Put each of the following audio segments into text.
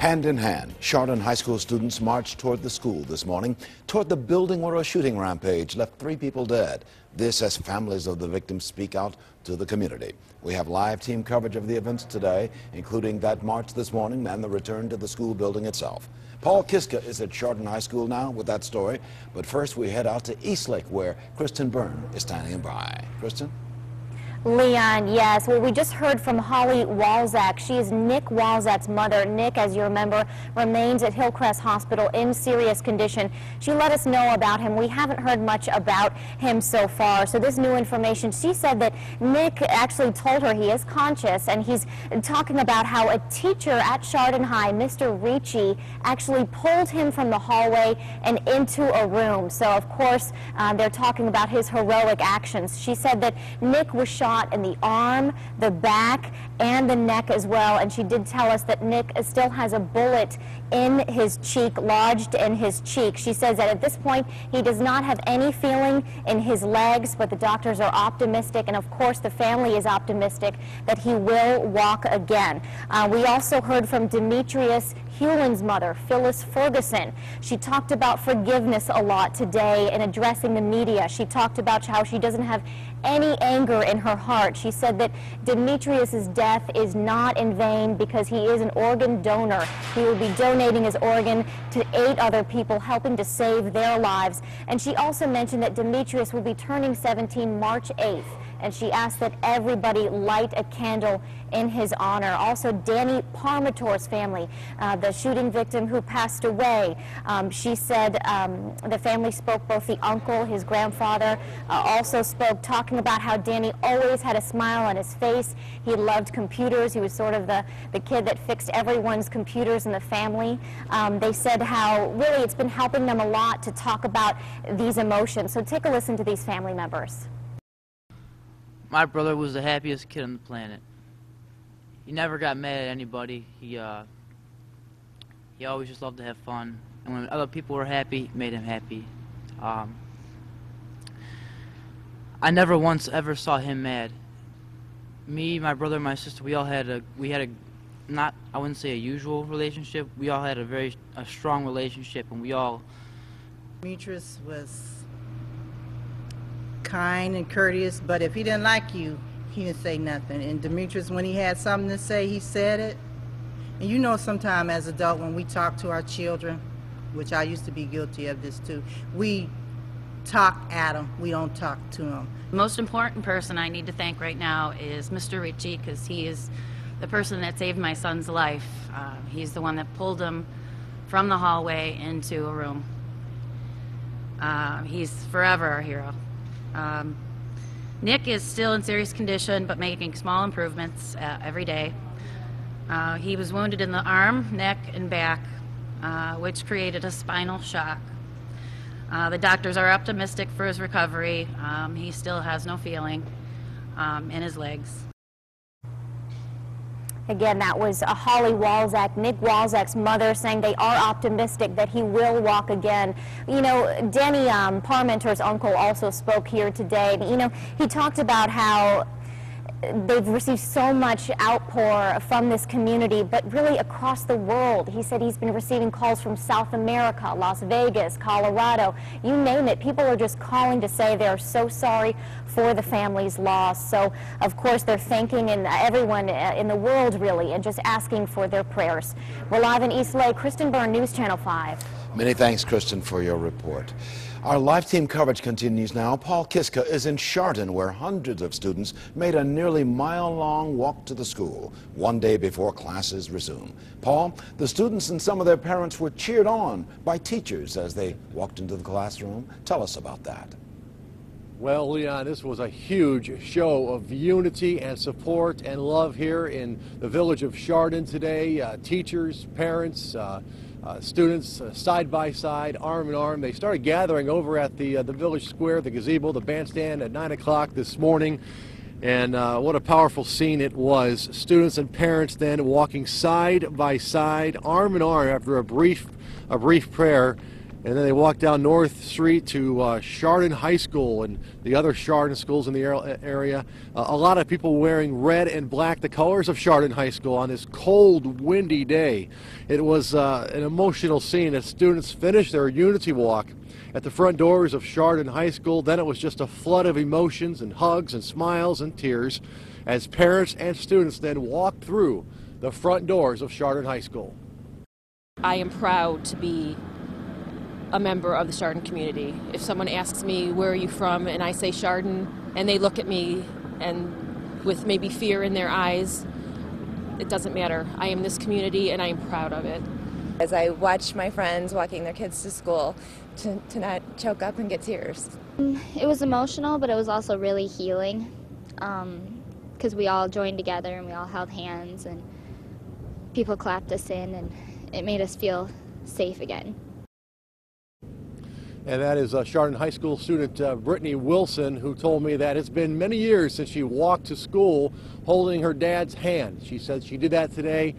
Hand in hand, Chardon High School students marched toward the school this morning, toward the building where a shooting rampage left 3 people dead. This as families of the victims speak out to the community. We have live team coverage of the events today, including that march this morning and the return to the school building itself. Paul Kiska is at Chardon High School now with that story. But first we head out to Eastlake where Kristen Byrne is standing by. Kristen? Leon, yes. Well, we just heard from Holly Walczak. She is Nick Walczak's mother. Nick, as you remember, remains at Hillcrest Hospital in serious condition. She let us know about him. We haven't heard much about him so far. So this new information, she said that Nick actually told her he is conscious, and he's talking about how a teacher at Chardon High, Mr. Ricci, actually pulled him from the hallway and into a room. So, of course, they're talking about his heroic actions. She said that Nick was shot in the arm, the back, and the neck as well. And she did tell us that Nick still has a bullet in his cheek, lodged in his cheek. She says that at this point he does not have any feeling in his legs, but the doctors are optimistic, and of course the family is optimistic that he will walk again. We also heard from Demetrius Hewlin's mother, Phyllis Ferguson. She talked about forgiveness a lot today in addressing the media. She talked about how she doesn't have any anger in her heart. She said that Demetrius's death is not in vain because he is an organ donor. He will be donating his organ to 8 other people, helping to save their lives. And she also mentioned that Demetrius will be turning 17 March 8th. And she asked that everybody light a candle in his honor. Also, Danny Parmatore's family, the shooting victim who passed away, she said the family spoke, both the uncle, his grandfather, also spoke, talking about how Danny always had a smile on his face. He loved computers. He was sort of the kid that fixed everyone's computers in the family. They said how really it's been helping them a lot to talk about these emotions. So take a listen to these family members. My brother was the happiest kid on the planet. He never got mad at anybody. He always just loved to have fun. And when other people were happy, it made him happy. I never once ever saw him mad. Me, my brother, and my sister, we had a not, I wouldn't say a usual relationship. We all had a strong relationship, and we all... Demetrius was kind and courteous, but if he didn't like you, he didn't say nothing. And Demetrius, when he had something to say, he said it. And you know, sometimes as adults, when we talk to our children, which I used to be guilty of this too, we talk at them, we don't talk to them. The most important person I need to thank right now is Mr. Ricci, because he is the person that saved my son's life. He's the one that pulled him from the hallway into a room. He's forever our hero. Nick is still in serious condition, but making small improvements every day. He was wounded in the arm, neck, and back, which created a spinal shock. The doctors are optimistic for his recovery. He still has no feeling in his legs. Again, that was Holly Walczak, Nick Walczak's mother, saying they are optimistic that he will walk again. You know, Danny Parmenter's uncle also spoke here today. You know, he talked about how they've received so much outpour from this community, but really across the world. He said he's been receiving calls from South America, Las Vegas, Colorado, you name it. People are just calling to say they're so sorry for the family's loss. So, of course, they're thanking everyone in the world, really, and just asking for their prayers. We're live in Eastlake. Kristen Byrne, News Channel 5. Many thanks, Kristen, for your report. Our live team coverage continues now. Paul Kiska is in Chardon, where hundreds of students made a nearly mile-long walk to the school, one day before classes resume. Paul, the students and some of their parents were cheered on by teachers as they walked into the classroom. Tell us about that. Well, Leon, this was a huge show of unity and support and love here in the village of Chardon today. Teachers, parents, students side by side, arm in arm. They started gathering over at the village square, the gazebo, the bandstand at 9 o'clock this morning. And what a powerful scene it was. Students and parents then walking side by side, arm in arm after a brief prayer. And then they walked down North Street to Chardon High School and the other Chardon schools in the area. A lot of people wearing red and black, the colors of Chardon High School, on this cold, windy day. It was an emotional scene as students finished their unity walk at the front doors of Chardon High School. Then it was just a flood of emotions and hugs and smiles and tears as parents and students then walked through the front doors of Chardon High School. I am proud to be a member of the Chardon community. If someone asks me, where are you from, and I say Chardon, and they look at me and with maybe fear in their eyes, it doesn't matter. I am this community and I am proud of it. As I watch my friends walking their kids to school, to not choke up and get tears. It was emotional, but it was also really healing because we all joined together and we all held hands and people clapped us in and it made us feel safe again. And that is Chardon High School student Brittany Wilson, who told me that it's been many years since she walked to school holding her dad's hand. She said she did that today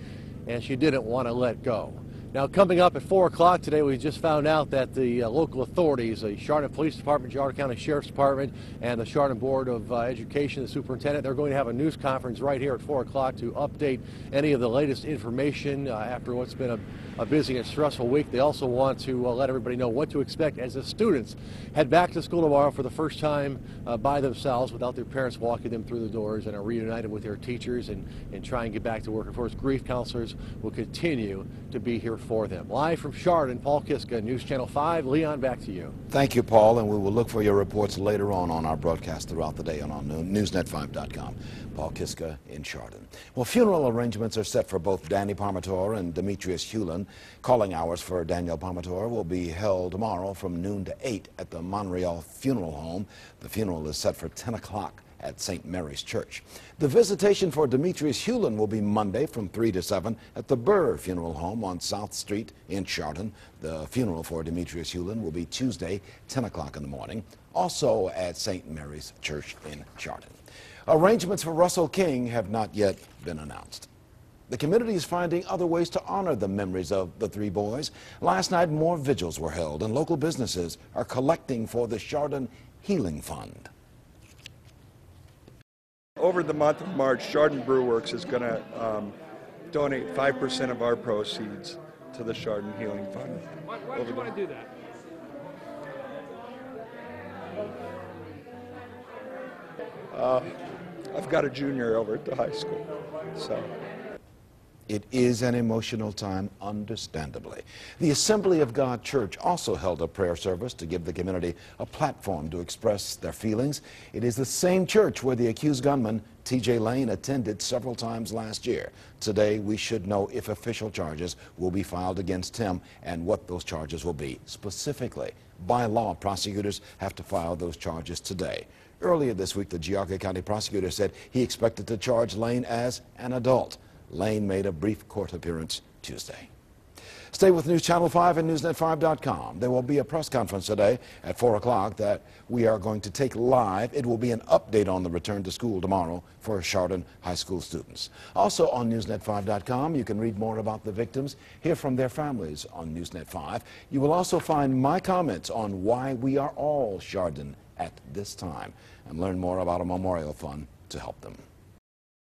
and she didn't want to let go. Now, coming up at 4 o'clock today, we just found out that the local authorities, the Chardon Police Department, Chardon County Sheriff's Department, and the Chardon Board of Education, the superintendent, they're going to have a news conference right here at 4 o'clock to update any of the latest information after what's been a busy and stressful week. They also want to let everybody know what to expect as the students head back to school tomorrow for the first time by themselves without their parents walking them through the doors, and are reunited with their teachers and try and get back to work. Of course, grief counselors will continue to be here for them. Live from Chardon, Paul Kiska, News Channel 5. Leon, back to you. Thank you, Paul, and we will look for your reports later on our broadcast throughout the day and on Newsnet5.com. Paul Kiska in Chardon. Well, funeral arrangements are set for both Danny Parmentier and Demetrius Hewlin. Calling hours for Daniel Parmentier will be held tomorrow from noon to 8 at the Montreal Funeral Home. The funeral is set for 10 o'clock at St. Mary's Church. The visitation for Demetrius Hewlin will be Monday from 3 to 7 at the Burr Funeral Home on South Street in Chardon. The funeral for Demetrius Hewlin will be Tuesday, 10 o'clock in the morning, also at St. Mary's Church in Chardon. Arrangements for Russell King have not yet been announced. The community is finding other ways to honor the memories of the three boys. Last night, more vigils were held, and local businesses are collecting for the Chardon Healing Fund. Over the month of March, Chardon Brew Works is going to donate 5% of our proceeds to the Chardon Healing Fund. Why do you want to do that? I've got a junior over at the high school, so. It is an emotional time, understandably. The Assembly of God Church also held a prayer service to give the community a platform to express their feelings. It is the same church where the accused gunman, T.J. Lane, attended several times last year. Today, we should know if official charges will be filed against him and what those charges will be. Specifically, by law, prosecutors have to file those charges today. Earlier this week, the Geauga County prosecutor said he expected to charge Lane as an adult. Lane made a brief court appearance Tuesday. Stay with News Channel 5 and Newsnet5.com. There will be a press conference today at 4 o'clock that we are going to take live. It will be an update on the return to school tomorrow for Chardon High School students. Also on Newsnet5.com, you can read more about the victims, hear from their families on Newsnet 5. You will also find my comments on why we are all Chardon at this time and learn more about a memorial fund to help them.